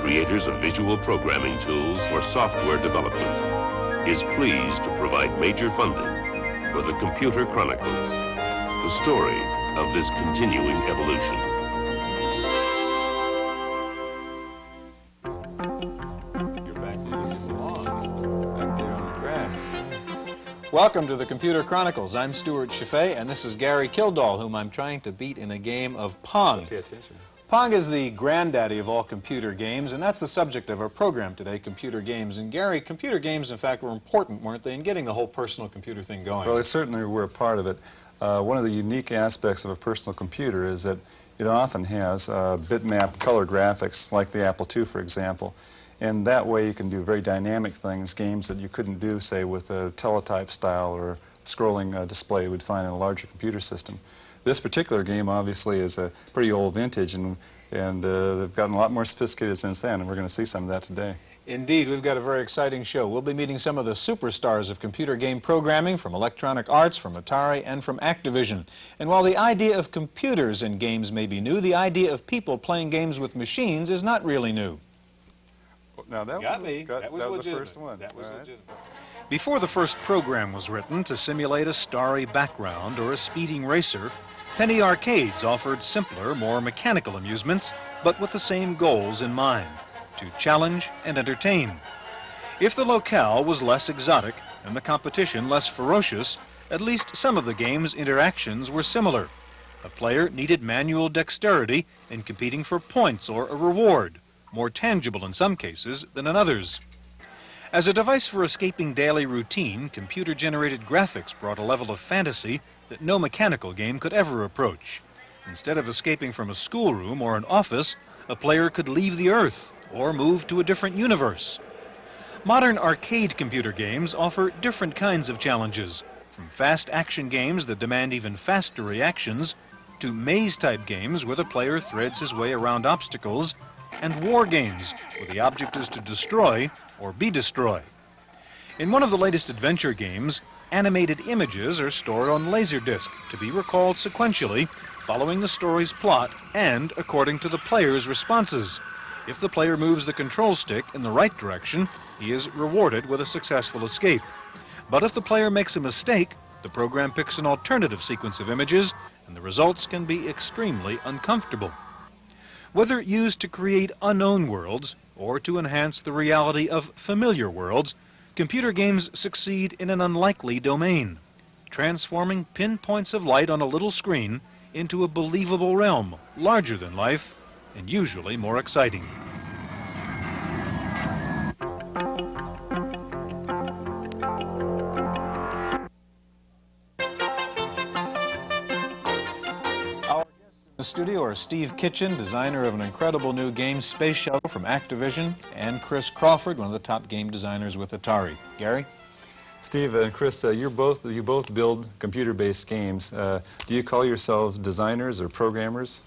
creators of visual programming tools for software development, is pleased to provide major funding for the Computer Chronicles, the story of this continuing evolution. Welcome to the Computer Chronicles. I'm Stuart Chaffee, and this is Gary Kildall, whom I'm trying to beat in a game of Pong. Pay attention. Pong is the granddaddy of all computer games, and that's the subject of our program today, computer games. And Gary, computer games, in fact, were important, weren't they, in getting the whole personal computer thing going? Well, they certainly were a part of it. One of the unique aspects of a personal computer is that it often has bitmap color graphics, like the Apple II, for example. And that way you can do very dynamic things, games that you couldn't do, say, with a teletype style or scrolling display you would find in a larger computer system. This particular game, obviously, is a pretty old vintage, and they've gotten a lot more sophisticated since then, and we're going to see some of that today. Indeed, we've got a very exciting show. We'll be meeting some of the superstars of computer game programming from Electronic Arts, from Atari, and from Activision. And while the idea of computers in games may be new, the idea of people playing games with machines is not really new. Now that was the first one. That was legitimate. Before the first program was written to simulate a starry background or a speeding racer, penny arcades offered simpler, more mechanical amusements, but with the same goals in mind: to challenge and entertain. If the locale was less exotic and the competition less ferocious, at least some of the game's interactions were similar. A player needed manual dexterity in competing for points or a reward, more tangible in some cases than in others. As a device for escaping daily routine, computer-generated graphics brought a level of fantasy that no mechanical game could ever approach. Instead of escaping from a schoolroom or an office, a player could leave the Earth or move to a different universe. Modern arcade computer games offer different kinds of challenges, from fast action games that demand even faster reactions, to maze-type games where the player threads his way around obstacles, and war games where the object is to destroy or be destroyed. In one of the latest adventure games, animated images are stored on Laserdisc to be recalled sequentially, following the story's plot and according to the player's responses. If the player moves the control stick in the right direction, he is rewarded with a successful escape. But if the player makes a mistake, the program picks an alternative sequence of images, and the results can be extremely uncomfortable. Whether used to create unknown worlds or to enhance the reality of familiar worlds, computer games succeed in an unlikely domain, transforming pinpoints of light on a little screen into a believable realm, larger than life, and usually more exciting. In the studio are Steve Kitchen, designer of an incredible new game, Space Shuttle, from Activision, and Chris Crawford, one of the top game designers with Atari. Gary? Steve and Chris, you both build computer-based games. Do you call yourselves designers or programmers?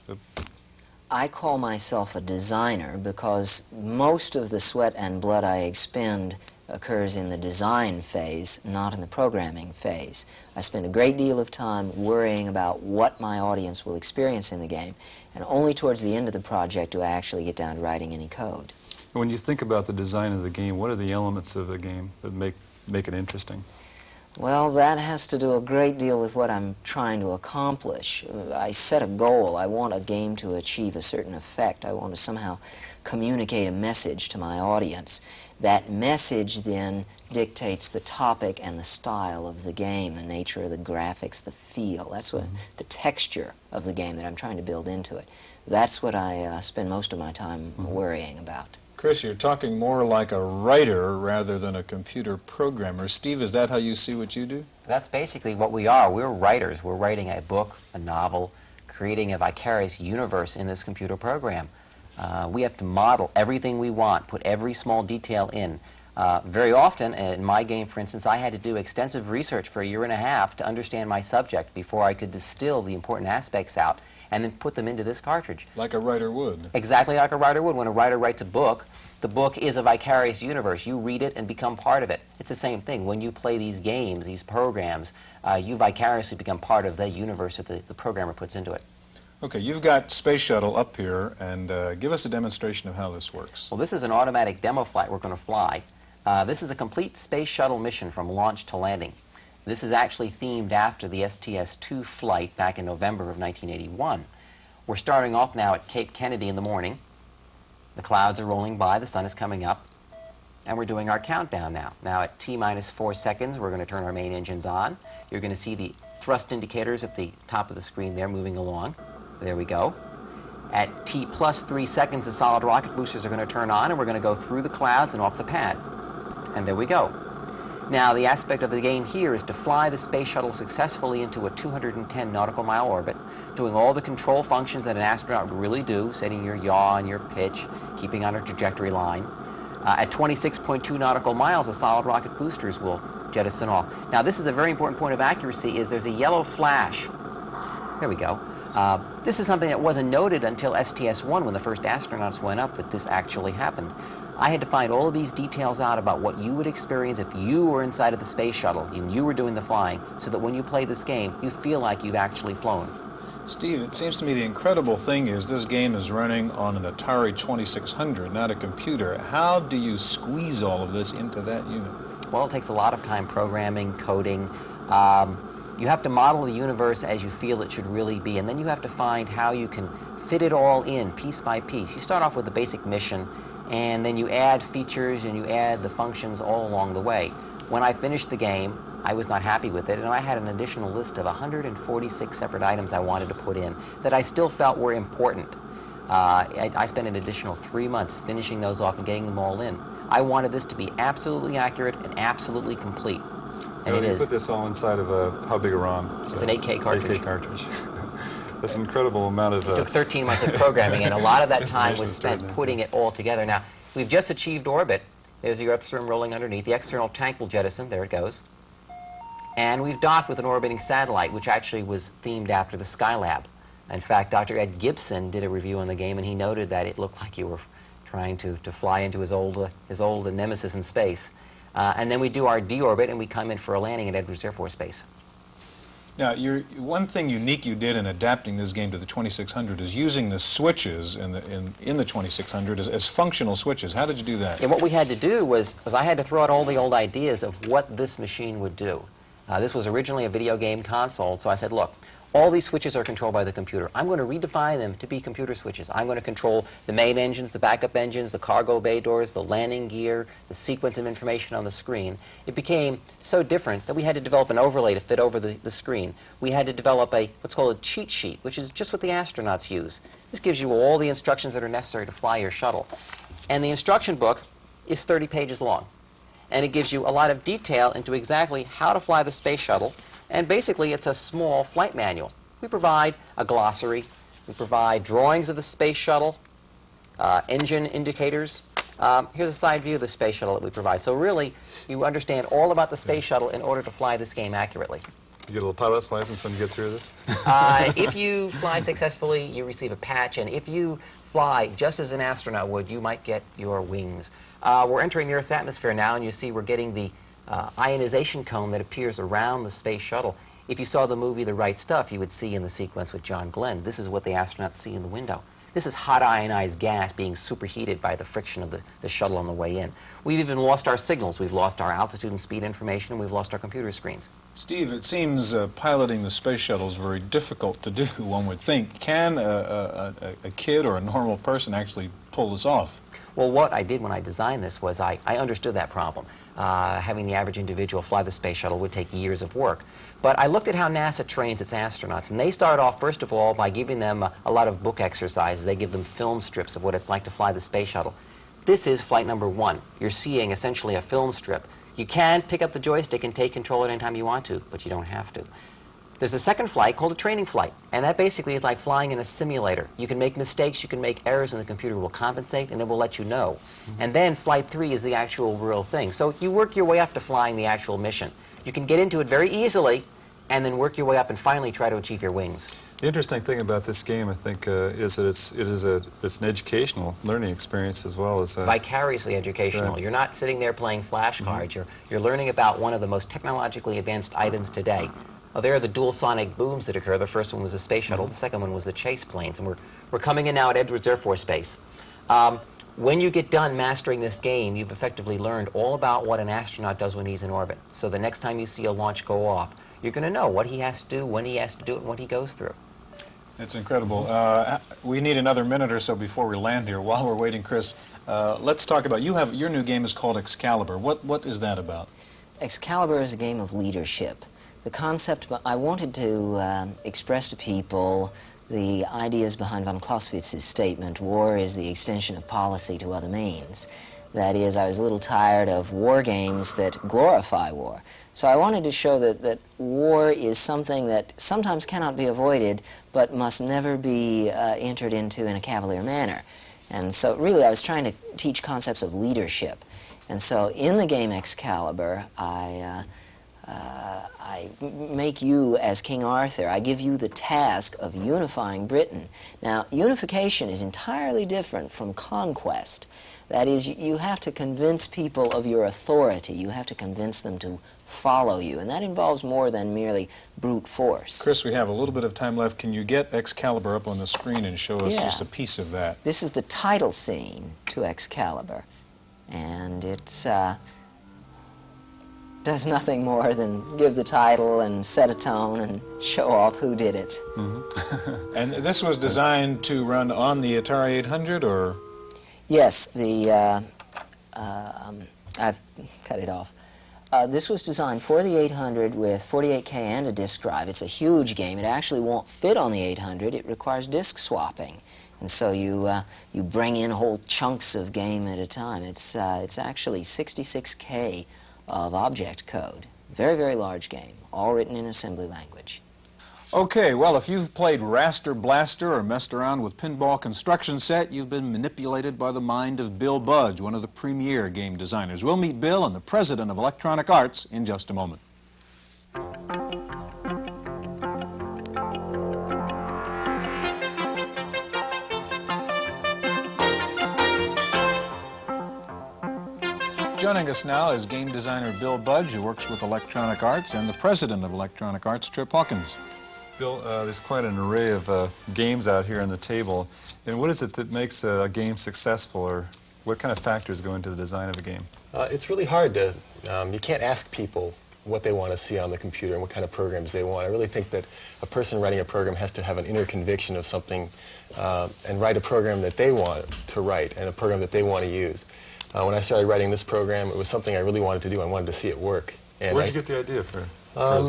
I call myself a designer because most of the sweat and blood I expend occurs in the design phase, not in the programming phase. I spend a great deal of time worrying about what my audience will experience in the game, and only towards the end of the project do I actually get down to writing any code. When you think about the design of the game, what are the elements of the game that make it interesting? Well, that has to do a great deal with what I'm trying to accomplish. I set a goal. I want a game to achieve a certain effect. I want to somehow communicate a message to my audience. That message then dictates the topic and the style of the game, the nature of the graphics, the feel. That's what the texture of the game that I'm trying to build into it. That's what I spend most of my time worrying about. Chris, you're talking more like a writer rather than a computer programmer. Steve, is that how you see what you do? That's basically what we are. We're writers. We're writing a book, a novel, creating a vicarious universe in this computer program. We have to model everything we want, put every small detail in. Very often, in my game, for instance, I had to do extensive research for 1.5 years to understand my subject before I could distill the important aspects out and then put them into this cartridge. Like a writer would. Exactly like a writer would. When a writer writes a book, the book is a vicarious universe. You read it and become part of it. It's the same thing. When you play these games, these programs, you vicariously become part of the universe that the programmer puts into it. Okay, you've got Space Shuttle up here, and give us a demonstration of how this works. Well, this is an automatic demo flight we're going to fly. This is a complete Space Shuttle mission from launch to landing. This is actually themed after the STS-2 flight back in November of 1981. We're starting off now at Cape Kennedy in the morning. The clouds are rolling by, the sun is coming up, and we're doing our countdown now. Now at T-minus 4 seconds, we're going to turn our main engines on. You're going to see the thrust indicators at the top of the screen there moving along. There we go. At T plus 3 seconds, the solid rocket boosters are going to turn on, and we're going to go through the clouds and off the pad. And there we go. Now, the aspect of the game here is to fly the Space Shuttle successfully into a 210 nautical mile orbit, doing all the control functions that an astronaut would really do, setting your yaw and your pitch, keeping on a trajectory line. At 26.2 nautical miles, the solid rocket boosters will jettison off. Now, this is a very important point of accuracy, is there's a yellow flash. There we go. This is something that wasn't noted until STS-1 when the first astronauts went up, that this actually happened. I had to find all of these details out about what you would experience if you were inside of the Space Shuttle and you were doing the flying, so that when you play this game, you feel like you've actually flown. Steve, it seems to me the incredible thing is this game is running on an Atari 2600, not a computer. How do you squeeze all of this into that unit? Well, it takes a lot of time programming, coding. You have to model the universe as you feel it should really be, and then you have to find how you can fit it all in piece by piece. You start off with the basic mission, and then you add features and you add the functions all along the way. When I finished the game, I was not happy with it, and I had an additional list of 146 separate items I wanted to put in that I still felt were important. I spent an additional 3 months finishing those off and getting them all in. I wanted this to be absolutely accurate and absolutely complete. And it you is. put this all inside of how big a ROM? It's an 8K cartridge. 8K cartridge. That's an incredible amount of... It took 13 months of programming, and a lot of that time was spent putting it all together. Now, we've just achieved orbit. There's your upstream rolling underneath. The external tank will jettison. There it goes. And we've docked with an orbiting satellite, which actually was themed after the Skylab. In fact, Dr. Ed Gibson did a review on the game, and he noted that it looked like you were trying to fly into his old nemesis in space. And then we do our deorbit, and we come in for a landing at Edwards Air Force Base. Now, one thing unique you did in adapting this game to the 2600 is using the switches in the 2600 as functional switches. How did you do that? And what we had to do was I had to throw out all the old ideas of what this machine would do. This was originally a video game console, so I said, look, all these switches are controlled by the computer. I'm going to redefine them to be computer switches. I'm going to control the main engines, the backup engines, the cargo bay doors, the landing gear, the sequence of information on the screen. It became so different that we had to develop an overlay to fit over the screen. We had to develop what's called a cheat sheet, which is just what the astronauts use. This gives you all the instructions that are necessary to fly your shuttle. And the instruction book is 30 pages long. And it gives you a lot of detail into exactly how to fly the space shuttle. And basically, it's a small flight manual. We provide a glossary. We provide drawings of the space shuttle, engine indicators. Here's a side view of the space shuttle that we provide. So really, you understand all about the space shuttle in order to fly this game accurately. You get a little pilot's license when you get through this? If you fly successfully, you receive a patch. And if you fly just as an astronaut would, you might get your wings. We're entering the Earth's atmosphere now, and you see we're getting the ionization cone that appears around the space shuttle. If you saw the movie The Right Stuff, you would see in the sequence with John Glenn, this is what the astronauts see in the window. This is hot ionized gas being superheated by the friction of the shuttle on the way in. We've even lost our signals. We've lost our altitude and speed information, and we've lost our computer screens. Steve, it seems piloting the space shuttle is very difficult to do, one would think. Can a kid or a normal person actually pull this off? Well, what I did when I designed this was I understood that problem. Having the average individual fly the space shuttle would take years of work. But I looked at how NASA trains its astronauts, and they start off, first of all, by giving them a lot of book exercises. They give them film strips of what it's like to fly the space shuttle. This is flight number 1. You're seeing essentially a film strip. You can pick up the joystick and take control at any time you want to, but you don't have to. There's a second flight called a training flight, and that basically is like flying in a simulator. You can make mistakes, you can make errors, and the computer will compensate, and it will let you know. And then flight 3 is the actual real thing. So you work your way up to flying the actual mission. You can get into it very easily, and then work your way up and finally try to achieve your wings. The interesting thing about this game, I think, is that it's an educational learning experience as well as... Vicariously educational. Right. You're not sitting there playing flashcards. You're learning about one of the most technologically advanced items today. There are the dual sonic booms that occur. The first one was the space shuttle. The second one was the chase planes. And we're coming in now at Edwards Air Force Base. When you get done mastering this game, you've effectively learned all about what an astronaut does when he's in orbit. So the next time you see a launch go off, you're going to know what he has to do, when he has to do it, and what he goes through. It's incredible. We need another minute or so before we land here. While we're waiting, Chris, let's talk about, your new game is called Excalibur. What is that about? Excalibur is a game of leadership. The concept, I wanted to express to people the ideas behind von Clausewitz's statement, war is the extension of policy to other means. That is, I was a little tired of war games that glorify war. So I wanted to show that war is something that sometimes cannot be avoided, but must never be entered into in a cavalier manner. And so really I was trying to teach concepts of leadership. And so in the game Excalibur, I make you as King Arthur. I give you the task of unifying Britain. Now, unification is entirely different from conquest. That is, you have to convince people of your authority. You have to convince them to follow you, and that involves more than merely brute force. Chris, we have a little bit of time left. Can you get Excalibur up on the screen and show us just a piece of that? This is the title scene to Excalibur, and it's does nothing more than give the title and set a tone and show off who did it. Mm-hmm. And this was designed to run on the Atari 800, or? Yes, I've cut it off. This was designed for the 800 with 48K and a disk drive. It's a huge game. It actually won't fit on the 800. It requires disk swapping. And so you bring in whole chunks of game at a time. It's actually 66K of object code. Very, very large game, all written in assembly language. Okay, well, if you've played Raster Blaster or messed around with Pinball Construction Set, you've been manipulated by the mind of Bill Budge, one of the premier game designers. We'll meet Bill and the president of Electronic Arts in just a moment. Joining us now is game designer Bill Budge, who works with Electronic Arts, and the president of Electronic Arts, Trip Hawkins. Bill, there's quite an array of games out here on the table. And what is it that makes a game successful, or what kind of factors go into the design of a game? It's really hard to, you can't ask people what they want to see on the computer and what kind of programs they want. I really think that a person writing a program has to have an inner conviction of something and write a program that they want to write and a program that they want to use. When I started writing this program, it was something I really wanted to do. I wanted to see it work. And where'd you get the idea for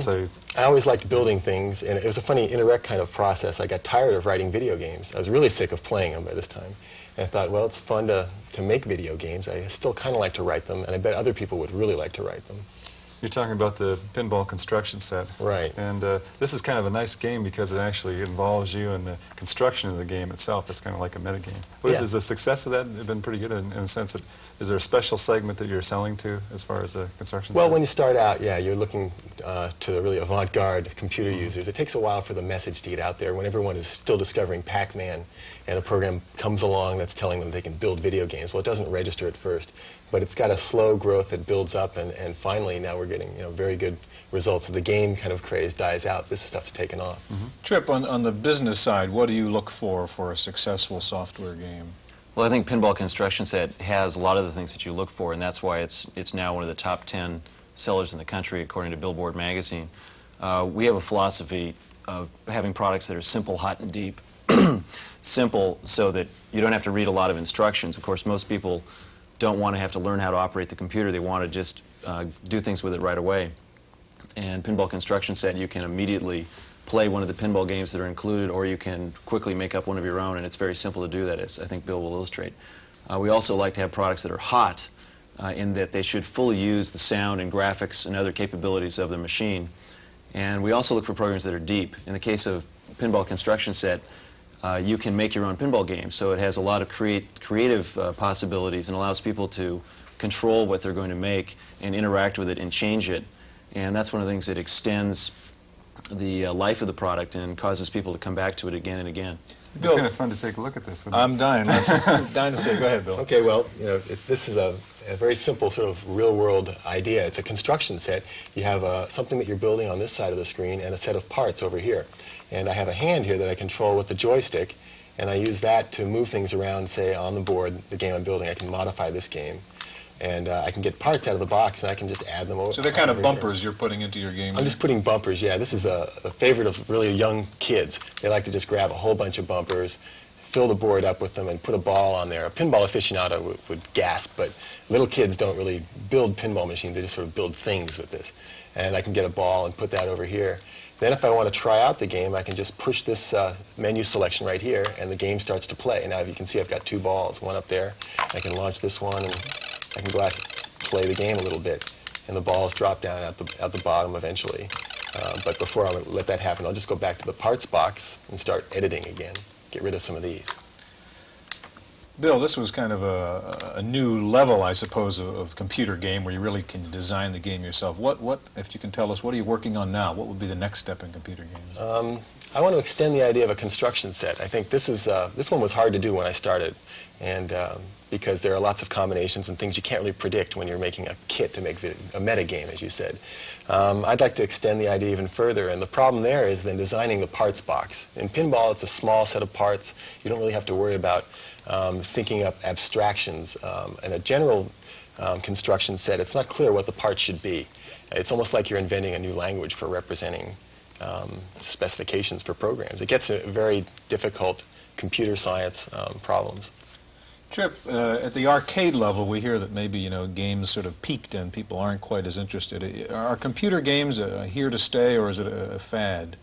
say? I always liked building things, and it was a funny indirect kind of process. I got tired of writing video games. I was really sick of playing them by this time. And I thought, well, it's fun to make video games. I still kind of like to write them, and I bet other people would really like to write them. You're talking about the Pinball Construction Set. Right. And this is kind of a nice game because it actually involves you in the construction of the game itself. It's kind of like a metagame. Is the success of that been pretty good in the sense that, is there a special segment that you're selling to as far as the construction set? Well, when you start out, yeah, you're looking to the really avant-garde computer users. It takes a while for the message to get out there when everyone is still discovering Pac-Man and a program comes along that's telling them they can build video games. Well, it doesn't register at first, but it's got a slow growth that builds up, and finally now we're getting very good results. So the game kind of craze dies out. This stuff's taken off. Mm-hmm. Trip, on the business side, what do you look for a successful software game? Well, I think Pinball Construction Set has a lot of the things that you look for, and that's why it's now one of the top 10 sellers in the country, according to Billboard magazine. We have a philosophy of having products that are simple, hot, and deep. Simple so that you don't have to read a lot of instructions. Of course, most people don't want to have to learn how to operate the computer. They want to just do things with it right away. And Pinball Construction Set, you can immediately play one of the pinball games that are included, or you can quickly make up one of your own, and it's very simple to do that, as I think Bill will illustrate. We also like to have products that are hot in that they should fully use the sound and graphics and other capabilities of the machine. And we also look for programs that are deep. In the case of Pinball Construction Set, you can make your own pinball games, so it has a lot of creative possibilities and allows people to control what they're going to make and interact with it and change it. And that's one of the things that extends life of the product and causes people to come back to it again and again. It'd be kind of fun to take a look at this. I'm dying. Dying to say. Go ahead, Bill. Okay, well, you know, this is a very simple sort of real-world idea. It's a construction set. You have something that you're building on this side of the screen and a set of parts over here. And I have a hand here that I control with the joystick, and I use that to move things around, say, on the board, the game I'm building. I can modify this game. And I can get parts out of the box, and I can just add them over. So they're kind of bumpers you're putting into your game. I'm just putting bumpers, yeah. This is a favorite of really young kids. They like to just grab a whole bunch of bumpers, fill the board up with them, and put a ball on there. A pinball aficionado would gasp, but little kids don't really build pinball machines. They just sort of build things with this. And I can get a ball and put that over here. Then if I want to try out the game, I can just push this menu selection right here, and the game starts to play. Now, you can see I've got two balls, one up there. I can launch this one, and I can go out and play the game a little bit, and the balls drop down at the bottom eventually. But before I let that happen, I'll just go back to the parts box and start editing again, get rid of some of these. Bill, this was kind of a new level, I suppose, of computer game where you really can design the game yourself. What, if you can tell us, what are you working on now? What would be the next step in computer games? I want to extend the idea of a construction set. I think this one was hard to do when I started, and because there are lots of combinations and things you can't really predict when you're making a kit to make a meta game, as you said. I'd like to extend the idea even further, and the problem there is then designing the parts box. In pinball, it's a small set of parts. You don't really have to worry about thinking up abstractions. In a general construction set, it's not clear what the parts should be. It's almost like you're inventing a new language for representing specifications for programs. It gets very difficult computer science problems. Trip, at the arcade level, we hear that maybe games sort of peaked and people aren't quite as interested. Are computer games here to stay, or is it a fad?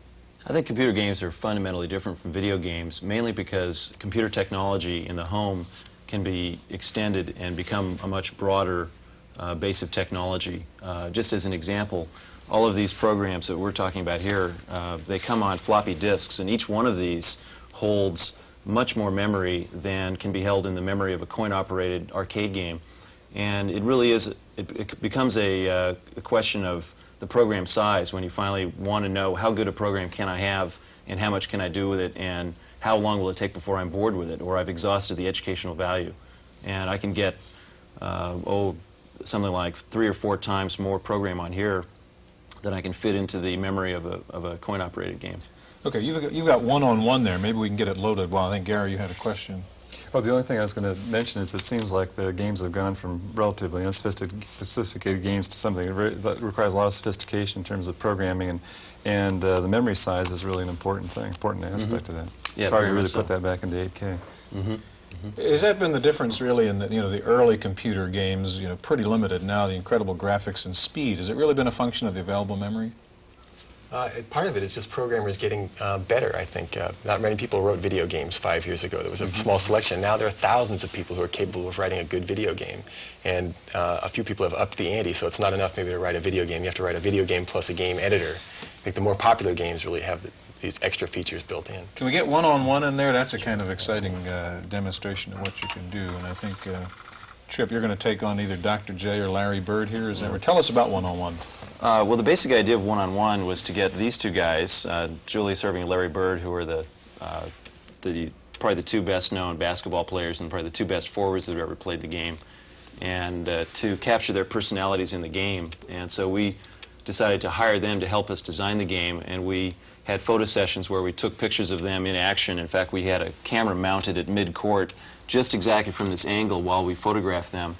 I think computer games are fundamentally different from video games, mainly because computer technology in the home can be extended and become a much broader base of technology. Just as an example, all of these programs that we're talking about here, they come on floppy disks, and each one of these holds much more memory than can be held in the memory of a coin-operated arcade game. And it really is, it becomes a question of the program size when you finally want to know how good a program can I have and how much can I do with it and how long will it take before I'm bored with it or I've exhausted the educational value. And I can get, something like 3 or 4 times more program on here than I can fit into the memory of a coin-operated game. Okay, you've got one-on-one there. Maybe we can get it loaded. Well, I think, Gary, you had a question. Oh, the only thing I was going to mention is it seems like the games have gone from relatively unsophisticated games to something that requires a lot of sophistication in terms of programming, and the memory size is really an important thing, important aspect of that. Yeah, it's hard to really put that back into 8K. Has that been the difference really in that, the early computer games, pretty limited now, the incredible graphics and speed? Has it really been a function of the available memory? Part of it is just programmers getting better, I think. Not many people wrote video games 5 years ago. There was a small selection. Now there are thousands of people who are capable of writing a good video game. And a few people have upped the ante, so it's not enough maybe to write a video game. You have to write a video game plus a game editor. I think the more popular games really have these extra features built in. Can we get one-on-one in there? That's a kind of exciting demonstration of what you can do. And I think, Chip, you're going to take on either Dr. J or Larry Bird here. Is that right? Tell us about one-on-one. Well, the basic idea of one-on-one was to get these two guys, Julie serving Larry Bird, who are probably the 2 best-known basketball players and probably the 2 best forwards that have ever played the game, and to capture their personalities in the game. And so we decided to hire them to help us design the game, and we had photo sessions where we took pictures of them in action. In fact, we had a camera mounted at mid-court just exactly from this angle while we photographed them.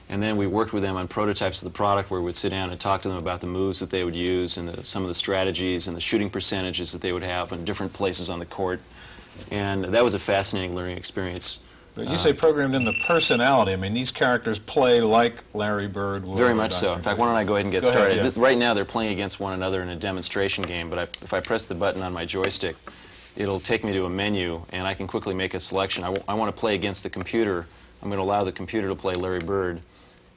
And then we worked with them on prototypes of the product where we'd sit down and talk to them about the moves that they would use and some of the strategies and the shooting percentages that they would have in different places on the court. And that was a fascinating learning experience. But you say programmed in the personality. I mean, these characters play like Larry Bird would. Very much so. In fact, why don't I go ahead and get started. Right now they're playing against one another in a demonstration game, but if I press the button on my joystick, it'll take me to a menu, and I can quickly make a selection. I want to play against the computer. I'm going to allow the computer to play Larry Bird,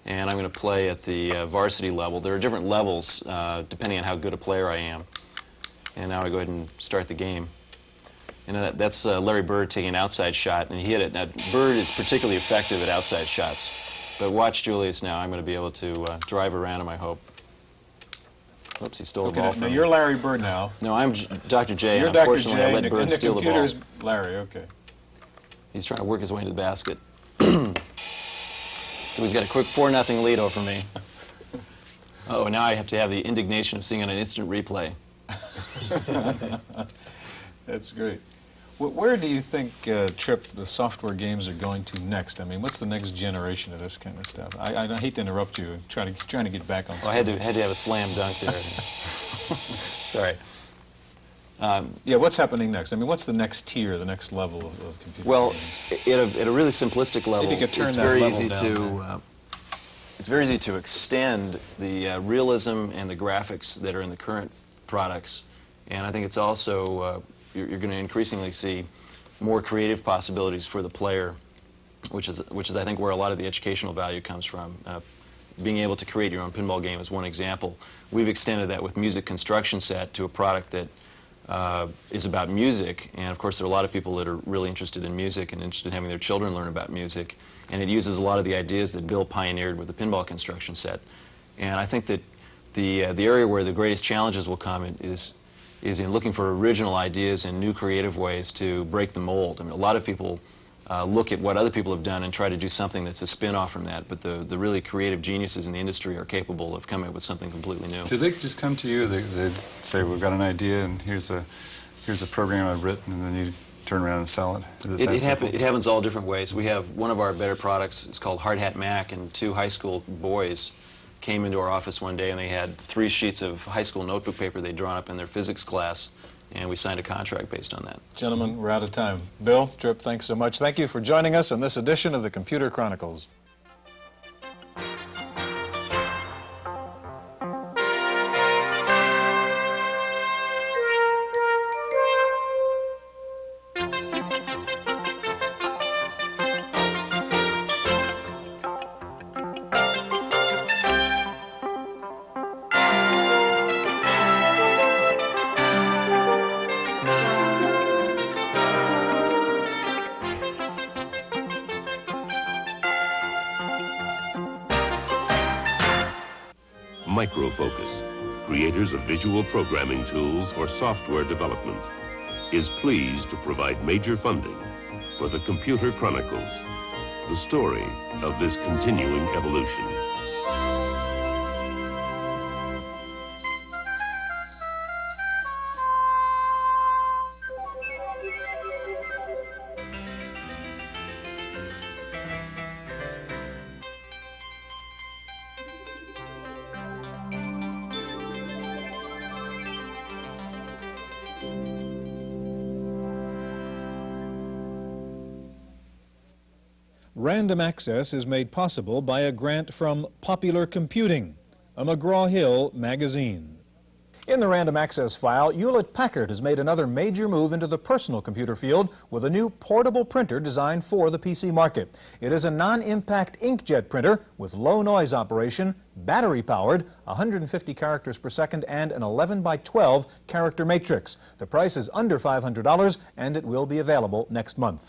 and I'm going to play at the varsity level. There are different levels depending on how good a player I am. And now I go ahead and start the game. And that's Larry Bird taking an outside shot, and he hit it. Now, Bird is particularly effective at outside shots. But watch Julius now. I'm going to be able to drive around him, I hope. Oops, he stole the Okay, ball now from me. you're Larry Bird now. No, I'm Dr. J. You're and Dr. unfortunately, I J, let and Bird the steal the ball. computer's Larry, okay. He's trying to work his way into the basket. So he's got a quick 4-0 lead over me. Oh, now I have to have the indignation of seeing on an instant replay. That's great. Where do you think, Trip, the software games are going to next? I mean, what's the next generation of this kind of stuff? I hate to interrupt you. Trying to get back on. Well, I had to have a slam dunk there. Sorry. Yeah, what's happening next? I mean, what's the next tier, the next level of computer Well, games? at a really simplistic level, Maybe you could turn it's that very level easy down to it's very easy to extend the realism and the graphics that are in the current products, and I think it's also you're going to increasingly see more creative possibilities for the player, which is I think where a lot of the educational value comes from. Being able to create your own pinball game is one example. We've extended that with Music Construction Set to a product that is about music, and of course there are a lot of people that are really interested in music and interested in having their children learn about music, and it uses a lot of the ideas that Bill pioneered with the pinball construction set. And I think that the area where the greatest challenges will come is in looking for original ideas and new creative ways to break the mold. I mean, a lot of people look at what other people have done and try to do something that's a spin-off from that, but the really creative geniuses in the industry are capable of coming up with something completely new. Do they just come to you, they say, we've got an idea and here's a program I've written, and then you turn around and sell it? It happens all different ways. We have one of our better products, it's called Hard Hat Mac, and 2 high school boys came into our office one day and they had 3 sheets of high school notebook paper they'd drawn up in their physics class, and we signed a contract based on that. Gentlemen, we're out of time. Bill, Trip, thanks so much. Thank you for joining us on this edition of the Computer Chronicles. Microfocus, creators of visual programming tools for software development, is pleased to provide major funding for the Computer Chronicles, the story of this continuing evolution. Random Access is made possible by a grant from Popular Computing, a McGraw-Hill magazine. In the Random Access file, Hewlett-Packard has made another major move into the personal computer field with a new portable printer designed for the PC market. It is a non-impact inkjet printer with low noise operation, battery-powered, 150 characters per second, and an 11 by 12 character matrix. The price is under $500, and it will be available next month.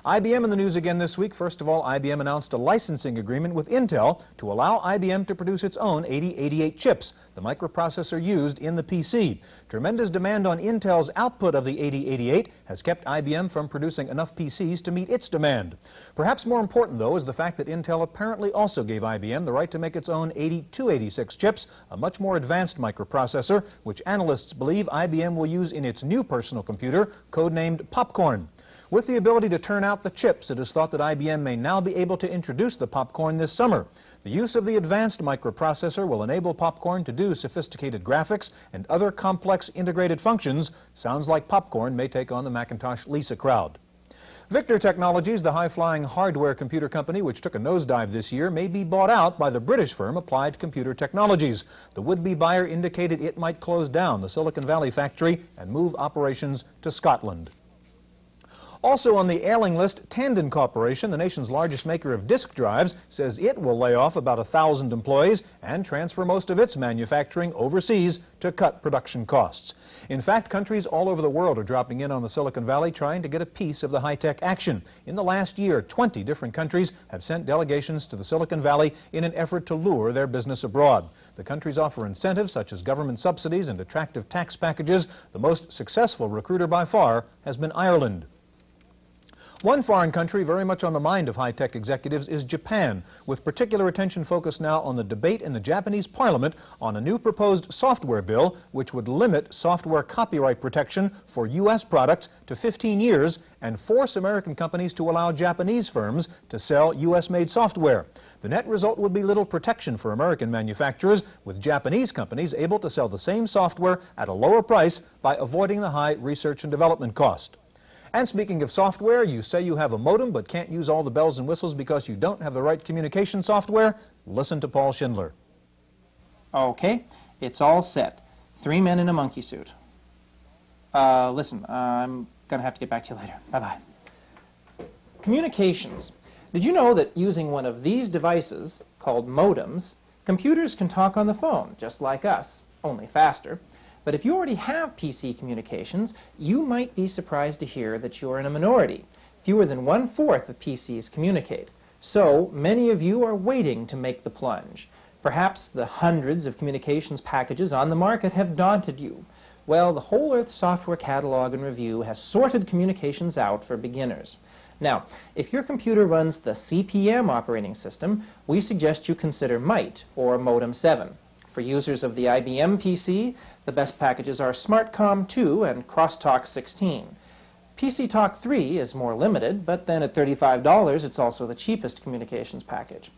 IBM in the news again this week. First of all, IBM announced a licensing agreement with Intel to allow IBM to produce its own 8088 chips, the microprocessor used in the PC. Tremendous demand on Intel's output of the 8088 has kept IBM from producing enough PCs to meet its demand. Perhaps more important, though, is the fact that Intel apparently also gave IBM the right to make its own 8286 chips, a much more advanced microprocessor, which analysts believe IBM will use in its new personal computer, codenamed Popcorn. With the ability to turn out the chips, it is thought that IBM may now be able to introduce the Popcorn this summer. The use of the advanced microprocessor will enable Popcorn to do sophisticated graphics and other complex integrated functions. Sounds like Popcorn may take on the Macintosh Lisa crowd. Victor Technologies, the high-flying hardware computer company which took a nosedive this year, may be bought out by the British firm Applied Computer Technologies. The would-be buyer indicated it might close down the Silicon Valley factory and move operations to Scotland. Also on the ailing list, Tandon Corporation, the nation's largest maker of disk drives, says it will lay off about 1,000 employees and transfer most of its manufacturing overseas to cut production costs. In fact, countries all over the world are dropping in on the Silicon Valley trying to get a piece of the high-tech action. In the last year, 20 different countries have sent delegations to the Silicon Valley in an effort to lure their business abroad. The countries offer incentives such as government subsidies and attractive tax packages. The most successful recruiter by far has been Ireland. One foreign country very much on the mind of high-tech executives is Japan, with particular attention focused now on the debate in the Japanese parliament on a new proposed software bill which would limit software copyright protection for U.S. products to 15 years and force American companies to allow Japanese firms to sell U.S.-made software. The net result would be little protection for American manufacturers, with Japanese companies able to sell the same software at a lower price by avoiding the high research and development cost. And speaking of software, you say you have a modem but can't use all the bells and whistles because you don't have the right communication software? Listen to Paul Schindler. Okay, it's all set. 3 men in a monkey suit. Listen, I'm going to have to get back to you later. Bye-bye. Communications. Did you know that using one of these devices, called modems, computers can talk on the phone, just like us, only faster? But if you already have PC communications, you might be surprised to hear that you're in a minority. Fewer than 1/4 of PCs communicate. So many of you are waiting to make the plunge. Perhaps the hundreds of communications packages on the market have daunted you. Well, the Whole Earth Software Catalog and Review has sorted communications out for beginners. Now, if your computer runs the CP/M operating system, we suggest you consider MITE, or Modem 7. For users of the IBM PC, the best packages are SmartCom 2 and Crosstalk 16. PC Talk 3 is more limited, but then at $35, it's also the cheapest communications package.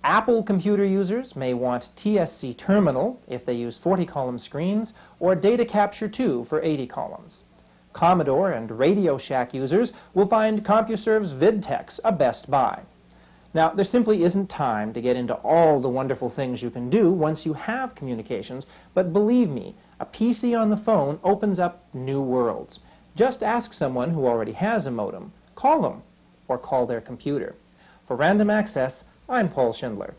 Apple computer users may want TSC Terminal if they use 40-column screens, or Data Capture 2 for 80 columns. Commodore and Radio Shack users will find CompuServe's VidTex a best buy. Now, there simply isn't time to get into all the wonderful things you can do once you have communications, but believe me, a PC on the phone opens up new worlds. Just ask someone who already has a modem. Call them, or call their computer. For Random Access, I'm Paul Schindler.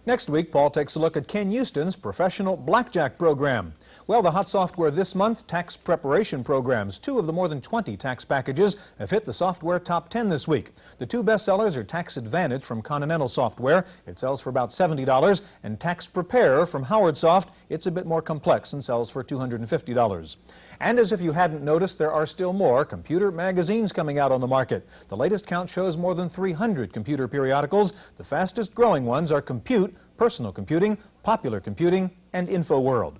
Next week, Paul takes a look at Ken Houston's professional blackjack program. Well, the hot software this month, tax preparation programs. 2 of the more than 20 tax packages have hit the software top 10 this week. The 2 bestsellers are Tax Advantage from Continental Software. It sells for about $70, and Tax Prepare from Howard Soft. It's a bit more complex and sells for $250. And as if you hadn't noticed, there are still more computer magazines coming out on the market. The latest count shows more than 300 computer periodicals. The fastest growing ones are Compute, Personal Computing, Popular Computing, and InfoWorld.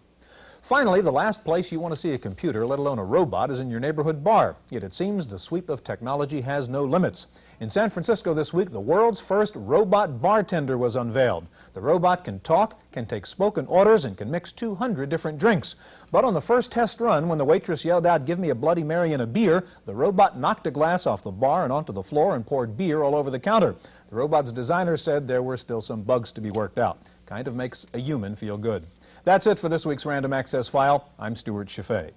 Finally, the last place you want to see a computer, let alone a robot, is in your neighborhood bar. Yet it seems the sweep of technology has no limits. In San Francisco this week, the world's first robot bartender was unveiled. The robot can talk, can take spoken orders, and can mix 200 different drinks. But on the first test run, when the waitress yelled out, "Give me a Bloody Mary and a beer," the robot knocked a glass off the bar and onto the floor and poured beer all over the counter. The robot's designer said there were still some bugs to be worked out. Kind of makes a human feel good. That's it for this week's Random Access File. I'm Stuart Chaffee.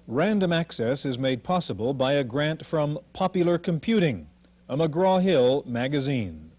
Random Access is made possible by a grant from Popular Computing, a McGraw-Hill magazine.